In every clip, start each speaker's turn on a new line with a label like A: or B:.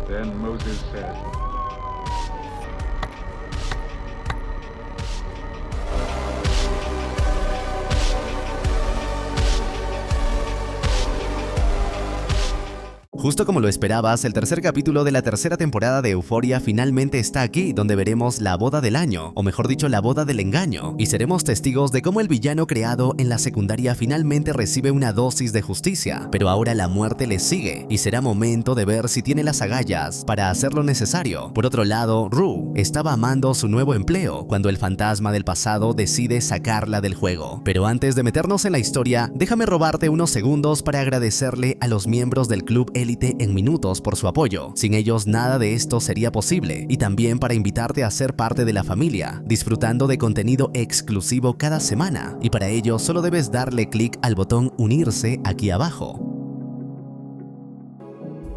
A: Then Moses said,
B: Justo como lo esperabas, el tercer capítulo de la tercera temporada de Euphoria finalmente está aquí, donde veremos la boda del año, o mejor dicho, la boda del engaño, y seremos testigos de cómo el villano creado en la secundaria finalmente recibe una dosis de justicia, pero ahora la muerte le sigue, y será momento de ver si tiene las agallas para hacer lo necesario. Por otro lado, Rue estaba amando su nuevo empleo cuando el fantasma del pasado decide sacarla del juego. Pero antes de meternos en la historia, déjame robarte unos segundos para agradecerle a los miembros del Club Élite en Minutos por su apoyo. Sin ellos nada de esto sería posible, y también para invitarte a ser parte de la familia, disfrutando de contenido exclusivo cada semana, y para ello solo debes darle clic al botón unirse aquí abajo.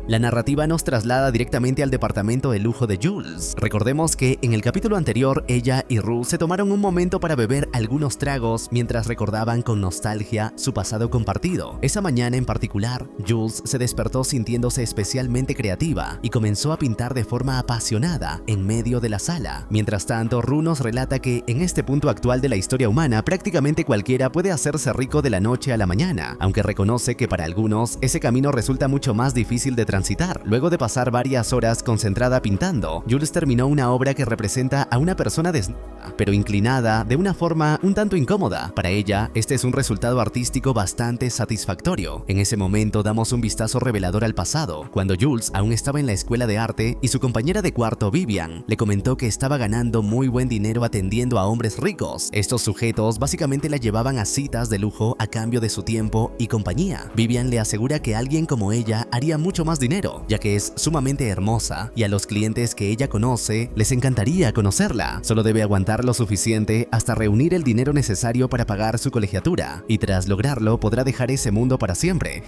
B: La narrativa nos traslada directamente al departamento de lujo de Jules. Recordemos que en el capítulo anterior, ella y Rue se tomaron un momento para beber algunos tragos mientras recordaban con nostalgia su pasado compartido. Esa mañana en particular, Jules se despertó sintiéndose especialmente creativa y comenzó a pintar de forma apasionada en medio de la sala. Mientras tanto, Rue nos relata que en este punto actual de la historia humana, prácticamente cualquiera puede hacerse rico de la noche a la mañana, aunque reconoce que para algunos ese camino resulta mucho más difícil de transitar. Luego de pasar varias horas concentrada pintando, Jules terminó una obra que representa a una persona desnuda, pero inclinada de una forma un tanto incómoda. Para ella, este es un resultado artístico bastante satisfactorio. En ese momento damos un vistazo revelador al pasado, cuando Jules aún estaba en la escuela de arte y su compañera de cuarto, Vivian, le comentó que estaba ganando muy buen dinero atendiendo a hombres ricos. Estos sujetos básicamente la llevaban a citas de lujo a cambio de su tiempo y compañía. Vivian le asegura que alguien como ella haría mucho más dinero, ya que es sumamente hermosa y a los clientes que ella conoce les encantaría conocerla. Solo debe aguantar lo suficiente hasta reunir el dinero necesario para pagar su colegiatura, y tras lograrlo podrá dejar ese mundo para siempre.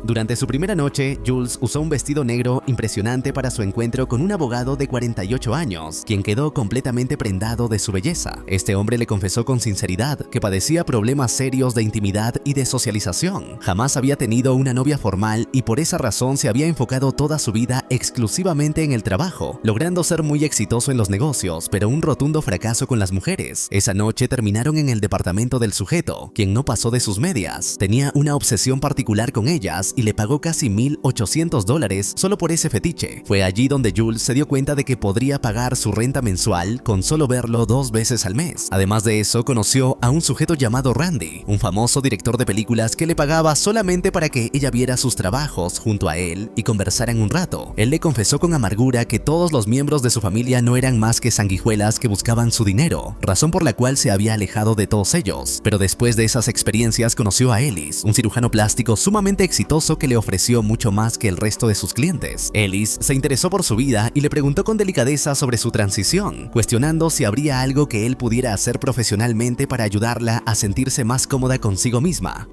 B: Durante su primera noche, Jules usó un vestido negro impresionante para su encuentro con un abogado de 48 años, quien quedó completamente prendado de su belleza. Este hombre le confesó con sinceridad que padecía problemas serios de intimidad y de socialización. Jamás había tenido una novia formal y por esa razón se había enfocado toda su vida exclusivamente en el trabajo, logrando ser muy exitoso en los negocios, pero un rotundo fracaso con las mujeres. Esa noche terminaron en el departamento del sujeto, quien no pasó de sus medias. Tenía una obsesión particular con ellas y le pagó casi $1,800 solo por ese fetiche. Fue allí donde Jules se dio cuenta de que podría pagar su renta mensual con solo verlo 2 veces al mes. Además de eso, conoció a un sujeto llamado Randy, un famoso director de películas que le pagaba solamente para que ella viera sus trabajos junto a él y conversaran un rato. Él le confesó con amargura que todos los miembros de su familia no eran más que sanguijuelas que buscaban su dinero, razón por la cual se había alejado de todos ellos. Pero después de esas experiencias conoció a Ellis, un cirujano plástico sumamente exitoso que le ofreció mucho más que el resto de sus clientes. Ellis se interesó por su vida y le preguntó con delicadeza sobre su transición, cuestionando si habría algo que él pudiera hacer profesionalmente para ayudarla a sentirse más cómoda consigo misma.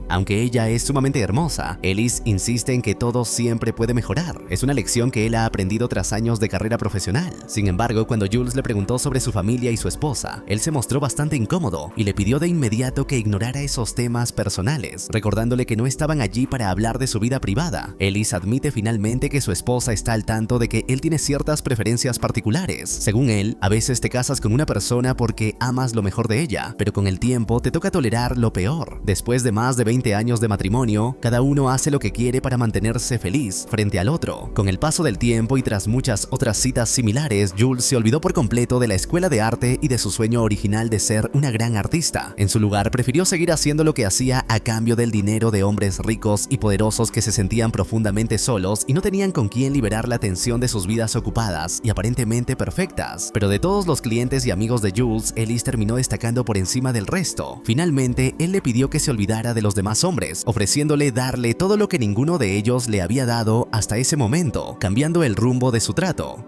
B: Aunque ella es sumamente hermosa, Ellis insiste en que todo siempre puede mejorar. Es una lección que él ha aprendido tras años de carrera profesional. Sin embargo, cuando Jules le preguntó sobre su familia y su esposa, él se mostró bastante incómodo y le pidió de inmediato que ignorara esos temas personales, recordándole que no estaban allí para hablar de su vida privada. Ellis admite finalmente que su esposa está al tanto de que él tiene ciertas preferencias particulares. Según él, a veces te casas con una persona porque amas lo mejor de ella, pero con el tiempo te toca tolerar lo peor. Después de más de 20 años de matrimonio, cada uno hace lo que quiere para mantenerse feliz frente al otro. Con el paso del tiempo y tras muchas otras citas similares, Jules se olvidó por completo de la escuela de arte y de su sueño original de ser una gran artista. En su lugar, prefirió seguir haciendo lo que hacía a cambio del dinero de hombres ricos y poderosos que se sentían profundamente solos y no tenían con quién liberar la tensión de sus vidas ocupadas y aparentemente perfectas. Pero de todos los clientes y amigos de Jules, Ellis terminó destacando por encima del resto. Finalmente, él le pidió que se olvidara de los demás hombres, ofreciéndole darle todo lo que ninguno de ellos le había dado hasta ese momento, cambiando el rumbo de su trato.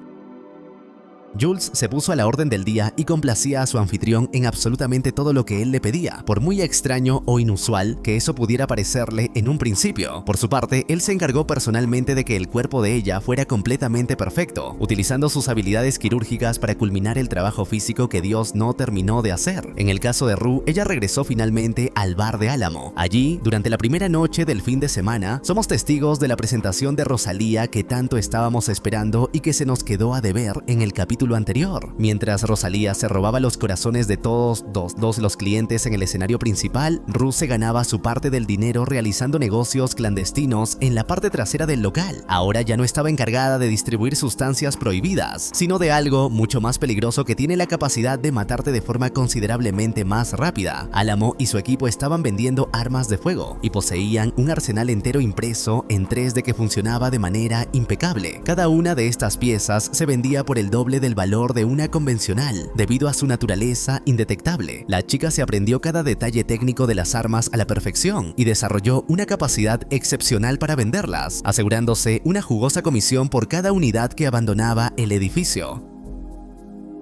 B: Jules se puso a la orden del día y complacía a su anfitrión en absolutamente todo lo que él le pedía, por muy extraño o inusual que eso pudiera parecerle en un principio. Por su parte, él se encargó personalmente de que el cuerpo de ella fuera completamente perfecto, utilizando sus habilidades quirúrgicas para culminar el trabajo físico que Dios no terminó de hacer. En el caso de Rue, ella regresó finalmente al bar de Álamo. Allí, durante la primera noche del fin de semana, somos testigos de la presentación de Rosalía que tanto estábamos esperando y que se nos quedó a deber en el capítulo anterior. Mientras Rosalía se robaba los corazones de todos los clientes en el escenario principal, Rue se ganaba su parte del dinero realizando negocios clandestinos en la parte trasera del local. Ahora ya no estaba encargada de distribuir sustancias prohibidas, sino de algo mucho más peligroso que tiene la capacidad de matarte de forma considerablemente más rápida. Álamo y su equipo estaban vendiendo armas de fuego y poseían un arsenal entero impreso en 3D que funcionaba de manera impecable. Cada una de estas piezas se vendía por el doble del valor de una convencional, debido a su naturaleza indetectable. La chica se aprendió cada detalle técnico de las armas a la perfección y desarrolló una capacidad excepcional para venderlas, asegurándose una jugosa comisión por cada unidad que abandonaba el edificio.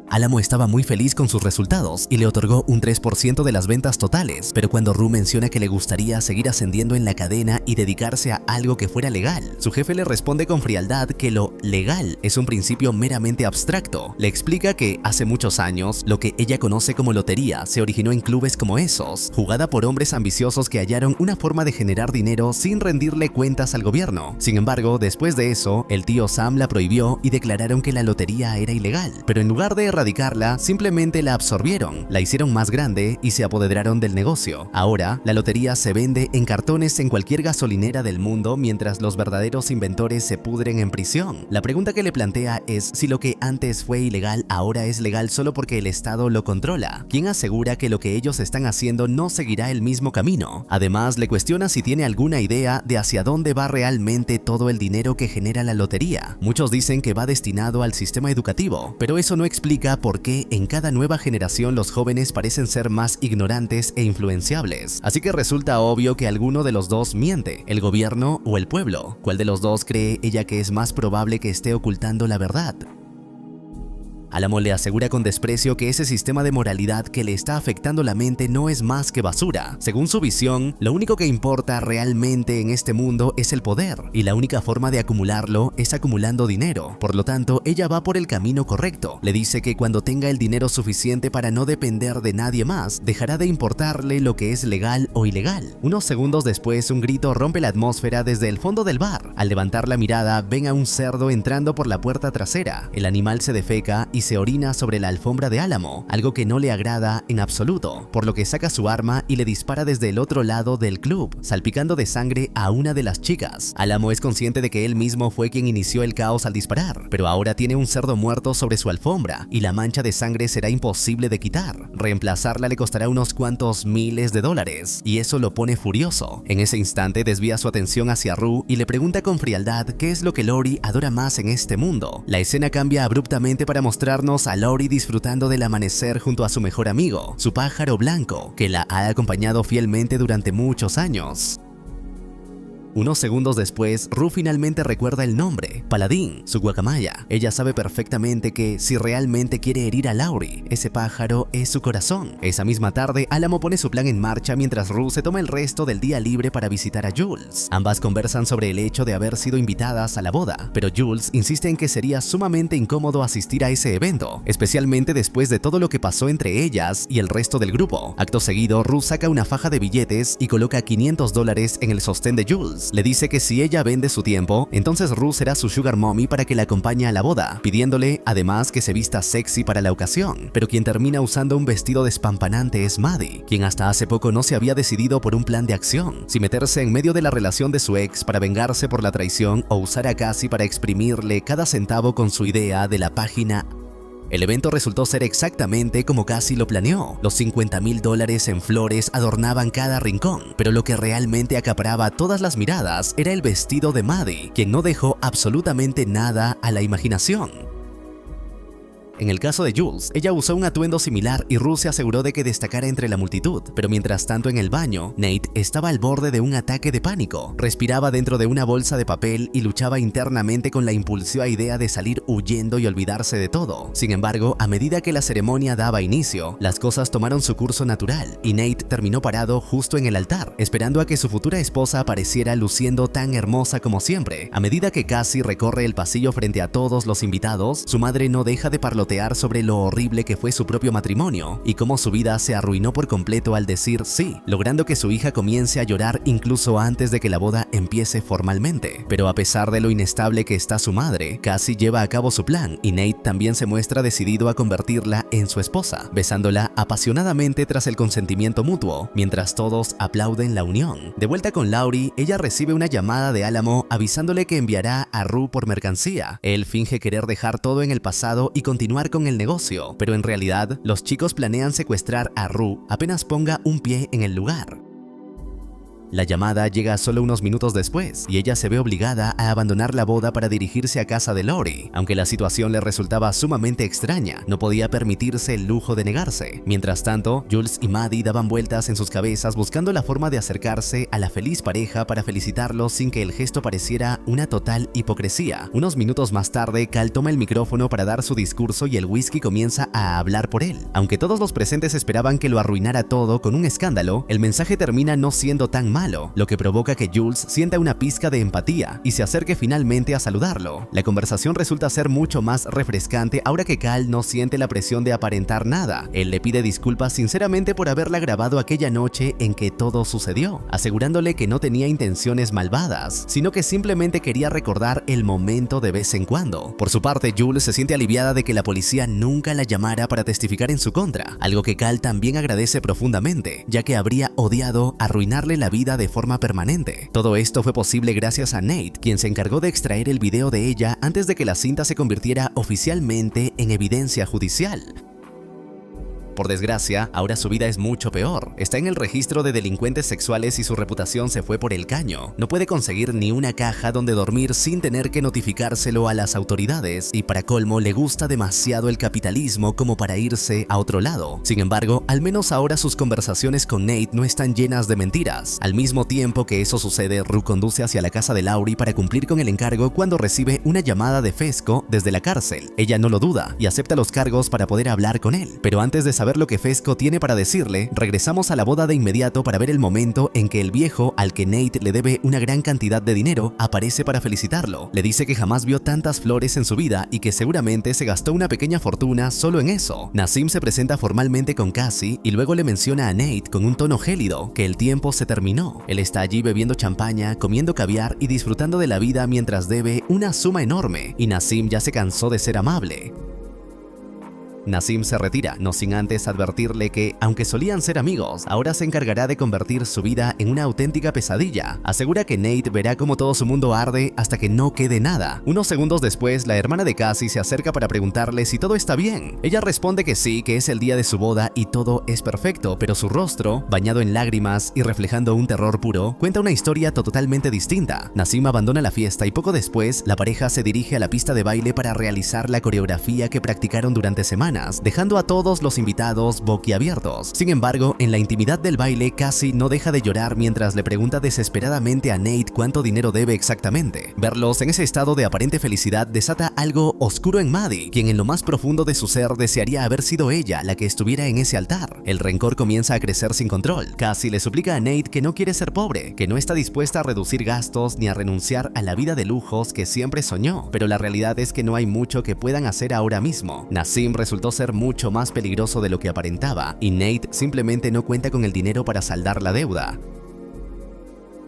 B: Álamo estaba muy feliz con sus resultados y le otorgó un 3% de las ventas totales, pero cuando Rue menciona que le gustaría seguir ascendiendo en la cadena y dedicarse a algo que fuera legal, su jefe le responde con frialdad que lo legal es un principio meramente abstracto. Le explica que hace muchos años, lo que ella conoce como lotería se originó en clubes como esos, jugada por hombres ambiciosos que hallaron una forma de generar dinero sin rendirle cuentas al gobierno. Sin embargo, después de eso, el tío Sam la prohibió y declararon que la lotería era ilegal, pero en lugar de erradicarla, simplemente la absorbieron, la hicieron más grande y se apoderaron del negocio. Ahora, la lotería se vende en cartones en cualquier gasolinera del mundo mientras los verdaderos inventores se pudren en prisión. La pregunta que le plantea es si lo que antes fue ilegal ahora es legal solo porque el Estado lo controla. ¿Quién asegura que lo que ellos están haciendo no seguirá el mismo camino? Además, le cuestiona si tiene alguna idea de hacia dónde va realmente todo el dinero que genera la lotería. Muchos dicen que va destinado al sistema educativo, pero eso no explica por qué en cada nueva generación los jóvenes parecen ser más ignorantes e influenciables. Así que resulta obvio que alguno de los dos miente, el gobierno o el pueblo. ¿Cuál de los dos cree ella que es más probable que esté ocultando la verdad? Álamo le asegura con desprecio que ese sistema de moralidad que le está afectando la mente no es más que basura. Según su visión, lo único que importa realmente en este mundo es el poder, y la única forma de acumularlo es acumulando dinero. Por lo tanto, ella va por el camino correcto. Le dice que cuando tenga el dinero suficiente para no depender de nadie más, dejará de importarle lo que es legal o ilegal. Unos segundos después, un grito rompe la atmósfera desde el fondo del bar. Al levantar la mirada, ven a un cerdo entrando por la puerta trasera. El animal se defeca y se orina sobre la alfombra de Álamo, algo que no le agrada en absoluto, por lo que saca su arma y le dispara desde el otro lado del club, salpicando de sangre a una de las chicas. Álamo es consciente de que él mismo fue quien inició el caos al disparar, pero ahora tiene un cerdo muerto sobre su alfombra y la mancha de sangre será imposible de quitar. Reemplazarla le costará unos cuantos miles de dólares, y eso lo pone furioso. En ese instante desvía su atención hacia Rue y le pregunta con frialdad qué es lo que Lori adora más en este mundo. La escena cambia abruptamente para mostrarnos a Lori disfrutando del amanecer junto a su mejor amigo, su pájaro blanco, que la ha acompañado fielmente durante muchos años. Unos segundos después, Rue finalmente recuerda el nombre, Paladín, su guacamaya. Ella sabe perfectamente que si realmente quiere herir a Laurie, ese pájaro es su corazón. Esa misma tarde, Álamo pone su plan en marcha mientras Rue se toma el resto del día libre para visitar a Jules. Ambas conversan sobre el hecho de haber sido invitadas a la boda, pero Jules insiste en que sería sumamente incómodo asistir a ese evento, especialmente después de todo lo que pasó entre ellas y el resto del grupo. Acto seguido, Rue saca una faja de billetes y coloca $500 en el sostén de Jules. Le dice que si ella vende su tiempo, entonces Rue será su sugar mommy para que la acompañe a la boda, pidiéndole además que se vista sexy para la ocasión. Pero quien termina usando un vestido despampanante es Maddie, quien hasta hace poco no se había decidido por un plan de acción, si meterse en medio de la relación de su ex para vengarse por la traición o usar a Cassie para exprimirle cada centavo con su idea de la página. El evento resultó ser exactamente como Cassie lo planeó. Los $50,000 en flores adornaban cada rincón, pero lo que realmente acaparaba todas las miradas era el vestido de Maddie, quien no dejó absolutamente nada a la imaginación. En el caso de Jules, ella usó un atuendo similar y Rue se aseguró de que destacara entre la multitud, pero mientras tanto en el baño, Nate estaba al borde de un ataque de pánico. Respiraba dentro de una bolsa de papel y luchaba internamente con la impulsiva idea de salir huyendo y olvidarse de todo. Sin embargo, a medida que la ceremonia daba inicio, las cosas tomaron su curso natural y Nate terminó parado justo en el altar, esperando a que su futura esposa apareciera luciendo tan hermosa como siempre. A medida que Cassie recorre el pasillo frente a todos los invitados, su madre no deja de parlotear sobre lo horrible que fue su propio matrimonio y cómo su vida se arruinó por completo al decir sí, logrando que su hija comience a llorar incluso antes de que la boda empiece formalmente. Pero a pesar de lo inestable que está su madre, Cassie lleva a cabo su plan y Nate también se muestra decidido a convertirla en su esposa, besándola apasionadamente tras el consentimiento mutuo, mientras todos aplauden la unión. De vuelta con Laurie, ella recibe una llamada de Alamo avisándole que enviará a Rue por mercancía. Él finge querer dejar todo en el pasado y continuar con el negocio, pero en realidad los chicos planean secuestrar a Rue apenas ponga un pie en el lugar. La llamada llega solo unos minutos después y ella se ve obligada a abandonar la boda para dirigirse a casa de Laurie. Aunque la situación le resultaba sumamente extraña, no podía permitirse el lujo de negarse. Mientras tanto, Jules y Maddie daban vueltas en sus cabezas buscando la forma de acercarse a la feliz pareja para felicitarlos sin que el gesto pareciera una total hipocresía. Unos minutos más tarde, Cal toma el micrófono para dar su discurso y el whisky comienza a hablar por él. Aunque todos los presentes esperaban que lo arruinara todo con un escándalo, el mensaje termina no siendo tan malo, lo que provoca que Jules sienta una pizca de empatía y se acerque finalmente a saludarlo. La conversación resulta ser mucho más refrescante ahora que Cal no siente la presión de aparentar nada. Él le pide disculpas sinceramente por haberla grabado aquella noche en que todo sucedió, asegurándole que no tenía intenciones malvadas, sino que simplemente quería recordar el momento de vez en cuando. Por su parte, Jules se siente aliviada de que la policía nunca la llamara para testificar en su contra, algo que Cal también agradece profundamente, ya que habría odiado arruinarle la vida de forma permanente. Todo esto fue posible gracias a Nate, quien se encargó de extraer el video de ella antes de que la cinta se convirtiera oficialmente en evidencia judicial. Por desgracia, ahora su vida es mucho peor. Está en el registro de delincuentes sexuales y su reputación se fue por el caño. No puede conseguir ni una caja donde dormir sin tener que notificárselo a las autoridades y para colmo le gusta demasiado el capitalismo como para irse a otro lado. Sin embargo, al menos ahora sus conversaciones con Nate no están llenas de mentiras. Al mismo tiempo que eso sucede, Rue conduce hacia la casa de Laurie para cumplir con el encargo cuando recibe una llamada de Fesco desde la cárcel. Ella no lo duda y acepta los cargos para poder hablar con él. Pero antes de saber lo que Fesco tiene para decirle, regresamos a la boda de inmediato para ver el momento en que el viejo, al que Nate le debe una gran cantidad de dinero, aparece para felicitarlo. Le dice que jamás vio tantas flores en su vida y que seguramente se gastó una pequeña fortuna solo en eso. Nassim se presenta formalmente con Cassie y luego le menciona a Nate con un tono gélido que el tiempo se terminó. Él está allí bebiendo champaña, comiendo caviar y disfrutando de la vida mientras debe una suma enorme, y Nassim ya se cansó de ser amable. Nassim se retira, no sin antes advertirle que, aunque solían ser amigos, ahora se encargará de convertir su vida en una auténtica pesadilla. Asegura que Nate verá cómo todo su mundo arde hasta que no quede nada. Unos segundos después, la hermana de Cassie se acerca para preguntarle si todo está bien. Ella responde que sí, que es el día de su boda y todo es perfecto, pero su rostro, bañado en lágrimas y reflejando un terror puro, cuenta una historia totalmente distinta. Nassim abandona la fiesta y poco después, la pareja se dirige a la pista de baile para realizar la coreografía que practicaron durante semanas, dejando a todos los invitados boquiabiertos. Sin embargo, en la intimidad del baile, Cassie no deja de llorar mientras le pregunta desesperadamente a Nate cuánto dinero debe exactamente. Verlos en ese estado de aparente felicidad desata algo oscuro en Maddie, quien en lo más profundo de su ser desearía haber sido ella la que estuviera en ese altar. El rencor comienza a crecer sin control. Cassie le suplica a Nate que no quiere ser pobre, que no está dispuesta a reducir gastos ni a renunciar a la vida de lujos que siempre soñó, pero la realidad es que no hay mucho que puedan hacer ahora mismo. Nassim resultó ser mucho más peligroso de lo que aparentaba y Nate simplemente no cuenta con el dinero para saldar la deuda.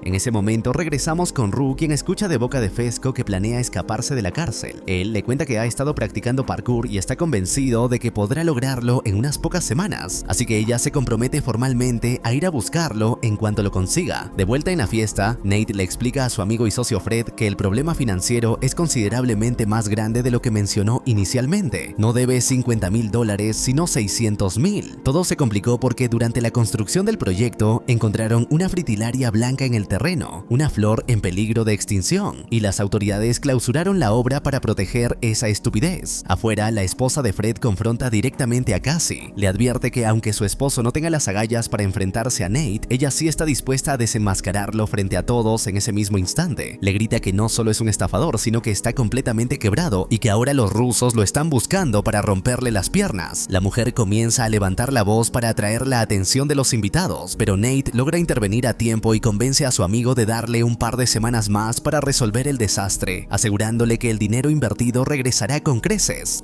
B: En ese momento regresamos con Rue, quien escucha de boca de Fesco que planea escaparse de la cárcel. Él le cuenta que ha estado practicando parkour y está convencido de que podrá lograrlo en unas pocas semanas, así que ella se compromete formalmente a ir a buscarlo en cuanto lo consiga. De vuelta en la fiesta, Nate le explica a su amigo y socio Fred que el problema financiero es considerablemente más grande de lo que mencionó inicialmente. No debe $50,000, sino $600,000. Todo se complicó porque durante la construcción del proyecto encontraron una fritilaria blanca en el terreno terreno, una flor en peligro de extinción, y las autoridades clausuraron la obra para proteger esa estupidez. Afuera, la esposa de Fred confronta directamente a Cassie. Le advierte que aunque su esposo no tenga las agallas para enfrentarse a Nate, ella sí está dispuesta a desenmascararlo frente a todos en ese mismo instante. Le grita que no solo es un estafador, sino que está completamente quebrado y que ahora los rusos lo están buscando para romperle las piernas. La mujer comienza a levantar la voz para atraer la atención de los invitados, pero Nate logra intervenir a tiempo y convence a su amigo de darle un par de semanas más para resolver el desastre, asegurándole que el dinero invertido regresará con creces.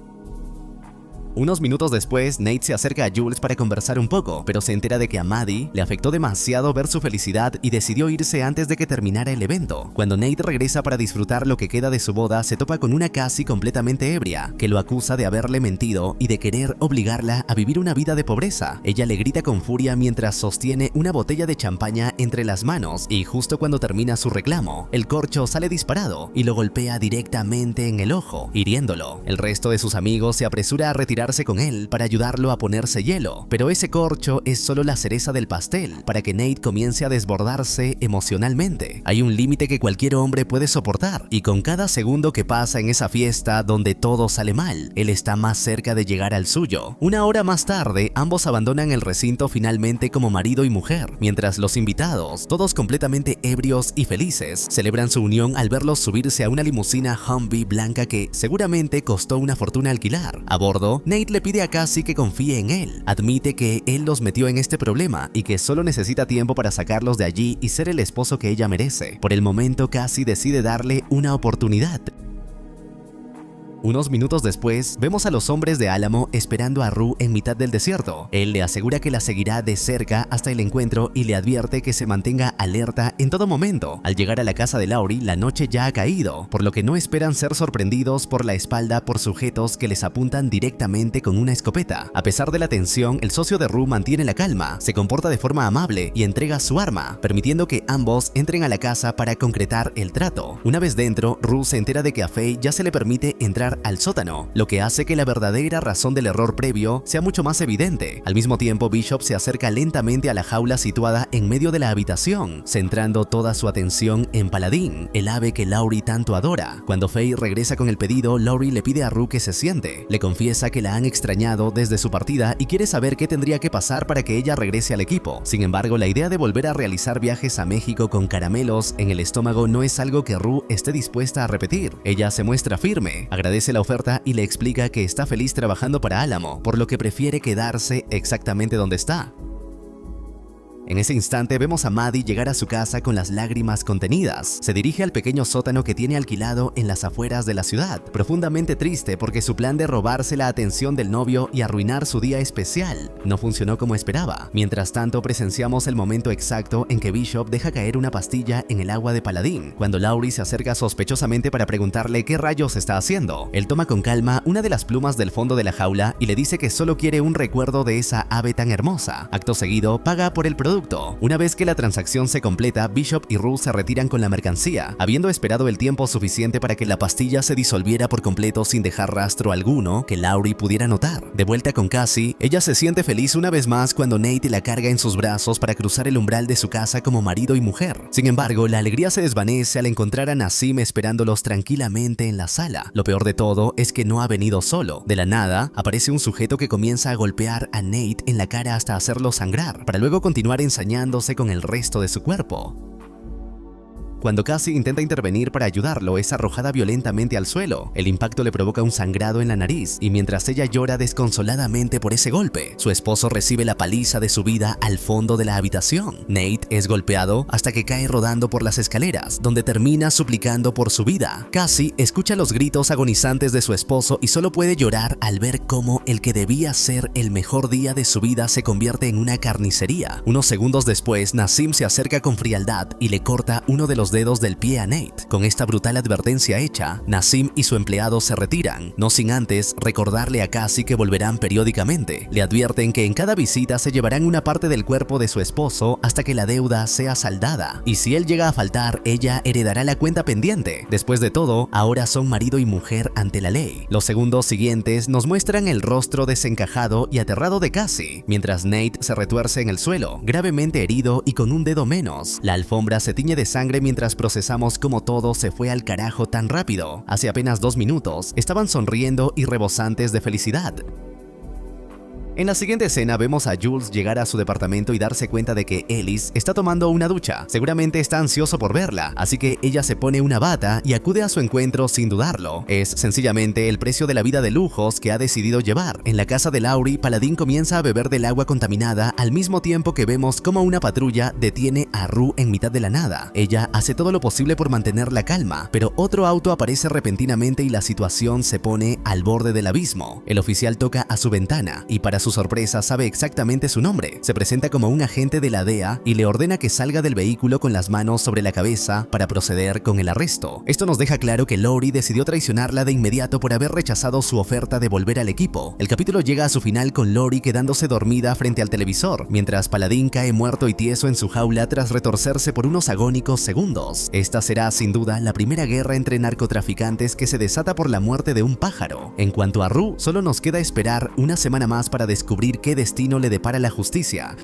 B: Unos minutos después, Nate se acerca a Jules para conversar un poco, pero se entera de que a Maddie le afectó demasiado ver su felicidad y decidió irse antes de que terminara el evento. Cuando Nate regresa para disfrutar lo que queda de su boda, se topa con una Cassie completamente ebria, que lo acusa de haberle mentido y de querer obligarla a vivir una vida de pobreza. Ella le grita con furia mientras sostiene una botella de champaña entre las manos y justo cuando termina su reclamo, el corcho sale disparado y lo golpea directamente en el ojo, hiriéndolo. El resto de sus amigos se apresura a retirarse con él para ayudarlo a ponerse hielo, pero ese corcho es solo la cereza del pastel para que Nate comience a desbordarse emocionalmente. Hay un límite que cualquier hombre puede soportar y con cada segundo que pasa en esa fiesta donde todo sale mal, él está más cerca de llegar al suyo. Una hora más tarde, ambos abandonan el recinto finalmente como marido y mujer, mientras los invitados, todos completamente ebrios y felices, celebran su unión al verlos subirse a una limusina Humvee blanca que seguramente costó una fortuna alquilar. A bordo, Nate le pide a Cassie que confíe en él, admite que él los metió en este problema y que solo necesita tiempo para sacarlos de allí y ser el esposo que ella merece. Por el momento, Cassie decide darle una oportunidad. Unos minutos después, vemos a los hombres de Álamo esperando a Rue en mitad del desierto. Él le asegura que la seguirá de cerca hasta el encuentro y le advierte que se mantenga alerta en todo momento. Al llegar a la casa de Laurie, la noche ya ha caído, por lo que no esperan ser sorprendidos por la espalda por sujetos que les apuntan directamente con una escopeta. A pesar de la tensión, el socio de Rue mantiene la calma, se comporta de forma amable y entrega su arma, permitiendo que ambos entren a la casa para concretar el trato. Una vez dentro, Rue se entera de que a Faye ya se le permite entrar al sótano, lo que hace que la verdadera razón del error previo sea mucho más evidente. Al mismo tiempo, Bishop se acerca lentamente a la jaula situada en medio de la habitación, centrando toda su atención en Paladín, el ave que Laurie tanto adora. Cuando Faye regresa con el pedido, Laurie le pide a Rue que se siente. Le confiesa que la han extrañado desde su partida y quiere saber qué tendría que pasar para que ella regrese al equipo. Sin embargo, la idea de volver a realizar viajes a México con caramelos en el estómago no es algo que Rue esté dispuesta a repetir. Ella se muestra firme, agradece la oferta y le explica que está feliz trabajando para Álamo, por lo que prefiere quedarse exactamente donde está. En ese instante vemos a Maddie llegar a su casa con las lágrimas contenidas. Se dirige al pequeño sótano que tiene alquilado en las afueras de la ciudad, profundamente triste porque su plan de robarse la atención del novio y arruinar su día especial no funcionó como esperaba. Mientras tanto, presenciamos el momento exacto en que Bishop deja caer una pastilla en el agua de Paladín, cuando Laurie se acerca sospechosamente para preguntarle qué rayos está haciendo. Él toma con calma una de las plumas del fondo de la jaula y le dice que solo quiere un recuerdo de esa ave tan hermosa. Acto seguido, paga por el producto. Una vez que la transacción se completa, Bishop y Rue se retiran con la mercancía, habiendo esperado el tiempo suficiente para que la pastilla se disolviera por completo sin dejar rastro alguno que Laurie pudiera notar. De vuelta con Cassie, ella se siente feliz una vez más cuando Nate la carga en sus brazos para cruzar el umbral de su casa como marido y mujer. Sin embargo, la alegría se desvanece al encontrar a Nassim esperándolos tranquilamente en la sala. Lo peor de todo es que no ha venido solo. De la nada, aparece un sujeto que comienza a golpear a Nate en la cara hasta hacerlo sangrar, para luego continuar ensañándose con el resto de su cuerpo. Cuando Cassie intenta intervenir para ayudarlo, es arrojada violentamente al suelo. El impacto le provoca un sangrado en la nariz y mientras ella llora desconsoladamente por ese golpe, su esposo recibe la paliza de su vida al fondo de la habitación. Nate es golpeado hasta que cae rodando por las escaleras, donde termina suplicando por su vida. Cassie escucha los gritos agonizantes de su esposo y solo puede llorar al ver cómo el que debía ser el mejor día de su vida se convierte en una carnicería. Unos segundos después, Nassim se acerca con frialdad y le corta uno de los los dedos del pie a Nate. Con esta brutal advertencia hecha, Nassim y su empleado se retiran, no sin antes recordarle a Cassie que volverán periódicamente. Le advierten que en cada visita se llevarán una parte del cuerpo de su esposo hasta que la deuda sea saldada, y si él llega a faltar, ella heredará la cuenta pendiente. Después de todo, ahora son marido y mujer ante la ley. Los segundos siguientes nos muestran el rostro desencajado y aterrado de Cassie, mientras Nate se retuerce en el suelo, gravemente herido y con un dedo menos. La alfombra se tiñe de sangre mientras procesamos cómo todo se fue al carajo tan rápido. Hace apenas 2 minutos, estaban sonriendo y rebosantes de felicidad. En la siguiente escena vemos a Jules llegar a su departamento y darse cuenta de que Ellis está tomando una ducha. Seguramente está ansioso por verla, así que ella se pone una bata y acude a su encuentro sin dudarlo. Es sencillamente el precio de la vida de lujos que ha decidido llevar. En la casa de Laurie, Paladin comienza a beber del agua contaminada al mismo tiempo que vemos cómo una patrulla detiene a Rue en mitad de la nada. Ella hace todo lo posible por mantener la calma, pero otro auto aparece repentinamente y la situación se pone al borde del abismo. El oficial toca a su ventana y para su sorpresa sabe exactamente su nombre. Se presenta como un agente de la DEA y le ordena que salga del vehículo con las manos sobre la cabeza para proceder con el arresto. Esto nos deja claro que Laurie decidió traicionarla de inmediato por haber rechazado su oferta de volver al equipo. El capítulo llega a su final con Laurie quedándose dormida frente al televisor, mientras Paladin cae muerto y tieso en su jaula tras retorcerse por unos agónicos segundos. Esta será sin duda la primera guerra entre narcotraficantes que se desata por la muerte de un pájaro. En cuanto a Rue, solo nos queda esperar una semana más para descubrir qué destino le depara la justicia.